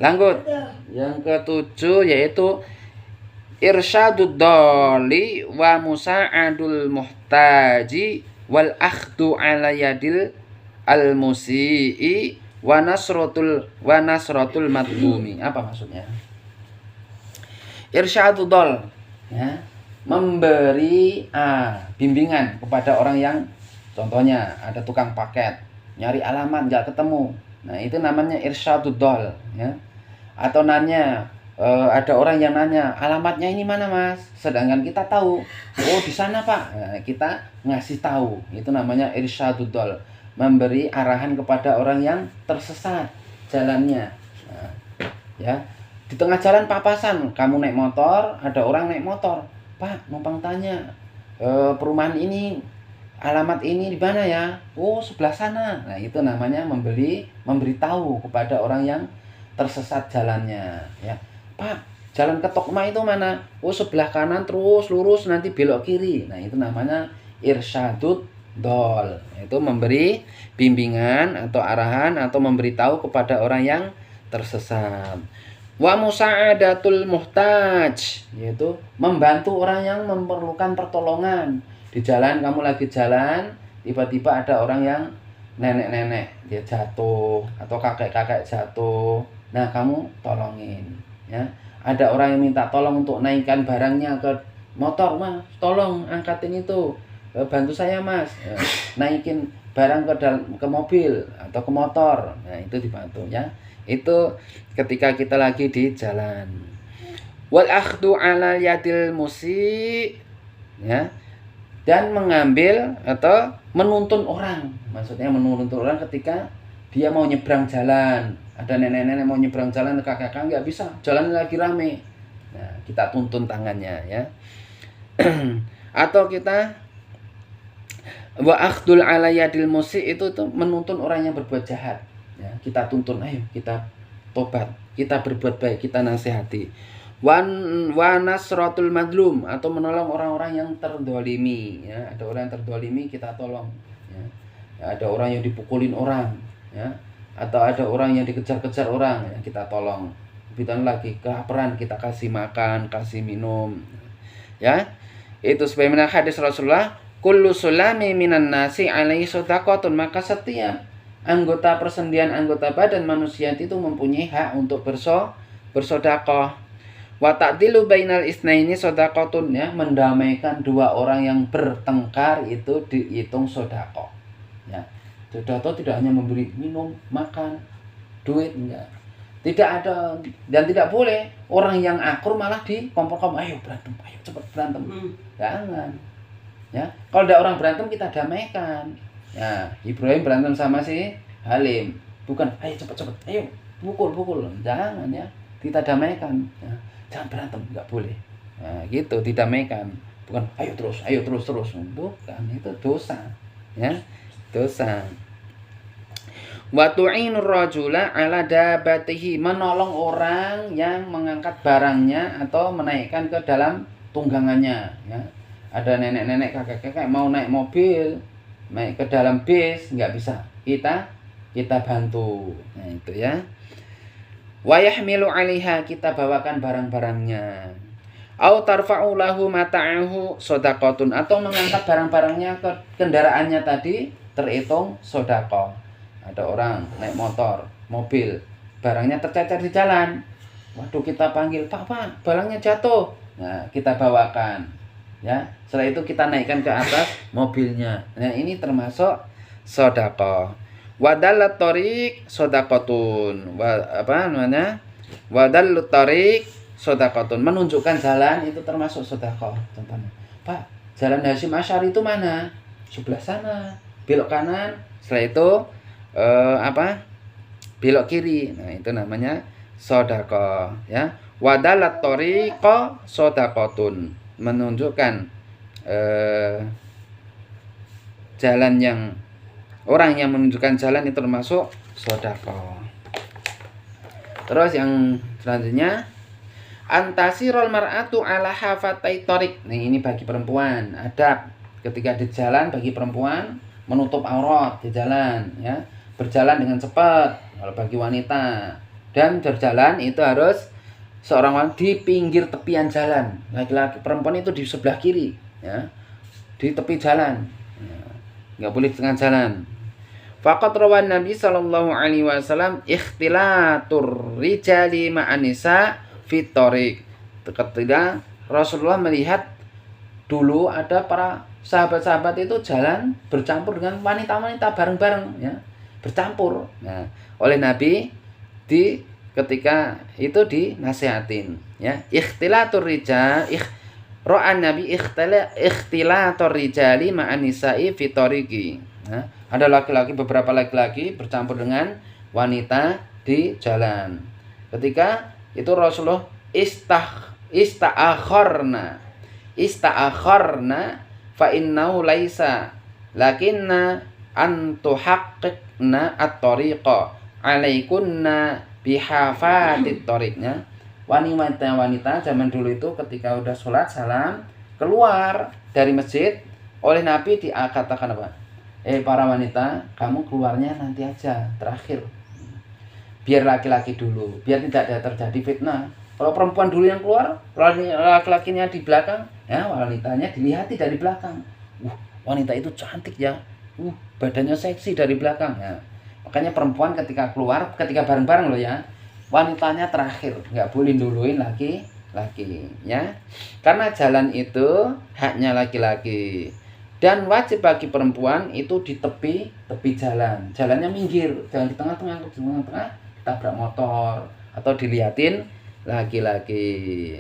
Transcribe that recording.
Lanjut. Yang ketujuh yaitu irsyadud doli wa musa'adul muhtaji wal akhdu ala yadil al musii wa nasratul madlumi. Apa maksudnya? Irsyadud dol, ya, memberi bimbingan kepada orang yang, contohnya ada tukang paket nyari alamat nggak ketemu, nah itu namanya irsyadud dol, ya. Atau nanya, ada orang yang nanya alamatnya ini mana mas, sedangkan kita tahu, oh di sana pak, nah, kita ngasih tahu, itu namanya irsyadud dol, memberi arahan kepada orang yang tersesat jalannya. Nah, ya, di tengah jalan papasan, kamu naik motor, ada orang naik motor, pak numpang tanya, perumahan ini, alamat ini di mana ya? Oh sebelah sana. Nah itu namanya memberitahu kepada orang yang tersesat jalannya, ya. Pak, jalan ke Tokma itu mana? Oh sebelah kanan terus lurus nanti belok kiri. Nah itu namanya irsyadud dol, itu memberi bimbingan atau arahan atau memberitahu kepada orang yang tersesat. Wa musa'adatul muhtaj, yaitu membantu orang yang memerlukan pertolongan. Di jalan, kamu lagi jalan, tiba-tiba ada orang yang nenek-nenek dia jatuh atau kakek-kakek jatuh, nah kamu tolongin, ya. Ada orang yang minta tolong untuk naikkan barangnya ke motor, mas tolong angkatin itu, bantu saya mas, naikin barang ke mobil atau ke motor, nah itu dibantu, ya. Itu ketika kita lagi di jalan. Wal akhdu ala yadil musi, ya, dan mengambil atau menuntun orang, maksudnya menuntun orang ketika dia mau nyebrang jalan, ada nenek-nenek mau nyebrang jalan, kakek-kakek nggak bisa, jalan lagi rame, nah kita tuntun tangannya, ya. Atau kita wa akhdul ala yadil musi, itu tuh menuntun orang yang berbuat jahat, ya. Kita tuntun, ayo kita tobat, kita berbuat baik, kita nasihati. Wa nasratul madlum, atau menolong orang-orang yang terdolimi, ya. Ada orang yang terdolimi kita tolong, ya. Ada orang yang dipukulin orang, ya, atau ada orang yang dikejar-kejar orang, ya, kita tolong. Begitu lagi kelaparan, kita kasih makan, kasih minum, ya. Itu sebagaimana hadis Rasulullah, kullu sulami minan nasi alaihi shadaqatun, maka setiap anggota persendian, anggota badan manusia itu mempunyai hak untuk bersedekah. Wa ta'dilu bainal isnaini shadaqatun, ya, mendamaikan dua orang yang bertengkar itu dihitung sedekah, ya. Sedekah tidak hanya memberi minum, makan, duit, enggak. Tidak ada, dan tidak boleh orang yang akur malah dikompor-kompor, ayo berantem, ayo cepat berantem. Jangan, ya. Kalau ada orang berantem kita damaikan. Ya, Ibrahim berantem sama si Halim, bukan ayo cepat-cepat, ayo pukul, jangan, ya. Kita damaikan, ya. Jangan berantem, nggak boleh. Nah, gitu, didamaikan. Bukan ayo terus, bukan, itu dosa, ya, dosa. Wa tu'inur rajula ala dabatihi, menolong orang yang mengangkat barangnya atau menaikkan ke dalam tunggangannya, ya. Ada nenek-nenek, kakek-kakek mau naik mobil, naik ke dalam bis, nggak bisa, kita bantu, nah itu, ya. Wa yahmilu 'alaiha, kita bawakan barang-barangnya. Au tarfa'u lahu mata'ahu shadaqatun, atau mengangkat barang-barangnya ke kendaraannya tadi terhitung sedekah. Ada orang naik motor, mobil, barangnya tercecer di jalan. Waduh, kita panggil, "Pak, barangnya jatuh." Nah, kita bawakan, ya. Setelah itu kita naikkan ke atas mobilnya. Nah, ini termasuk sedekah. Wadallat tariq shadaqatun. Wadallut tariq shadaqatun, menunjukkan jalan itu termasuk sedekah. Contohnya, Pak, jalan Hasyim Asy'ari itu mana? Sebelah sana, belok kanan, setelah itu belok kiri. Nah, itu namanya sedekah, ya. Wadallat tariqa shadaqatun, menunjukkan jalan yang, orang yang menunjukkan jalan itu termasuk sedekah. Terus yang selanjutnya, antasirul mar'atu ala hafatai tariq. Nah, ini bagi perempuan, adab ketika di jalan bagi perempuan menutup aurat di jalan, ya. Berjalan dengan cepat kalau bagi wanita. Dan berjalan itu harus seorang wanita di pinggir tepian jalan. Laki-laki perempuan itu di sebelah kiri, ya, di tepi jalan, ya, nggak boleh di tengah jalan. Faqat rawan Nabi sallallahu alaihi wasallam ikhtilatur rijali ma'an nisa fit thariq. Ketika Rasulullah melihat dulu ada para sahabat-sahabat itu jalan bercampur dengan wanita-wanita bareng-bareng, ya, bercampur. Nah, oleh Nabi ketika itu dinasihatin, ya, ikhtilatur rijal ra'an Nabi ikhtilatur rijali ma'an nisa'i fi tariqi. Nah, ada beberapa laki-laki bercampur dengan wanita di jalan. Ketika itu Rasulullah ista'akharna fa innahu laisa lakinna an tuhaqqiqna at-tariqa alaikunna bihafatit tariqnya. Wanita-wanita zaman dulu itu ketika udah sholat salam keluar dari masjid, oleh Nabi dikatakan apa? Para wanita, kamu keluarnya nanti aja terakhir, biar laki-laki dulu, biar tidak ada terjadi fitnah. Kalau perempuan dulu yang keluar, laki-lakinya di belakang, ya, wanitanya dilihati dari belakang. Wanita itu cantik ya, badannya seksi dari belakang, ya. Makanya perempuan ketika keluar, ketika bareng-bareng loh ya, wanitanya terakhir, nggak boleh duluin laki-laki, ya, karena jalan itu haknya laki-laki. Dan wajib bagi perempuan itu di tepi jalan, jalannya minggir, jangan di tengah-tengah tabrak motor atau dilihatin laki-laki.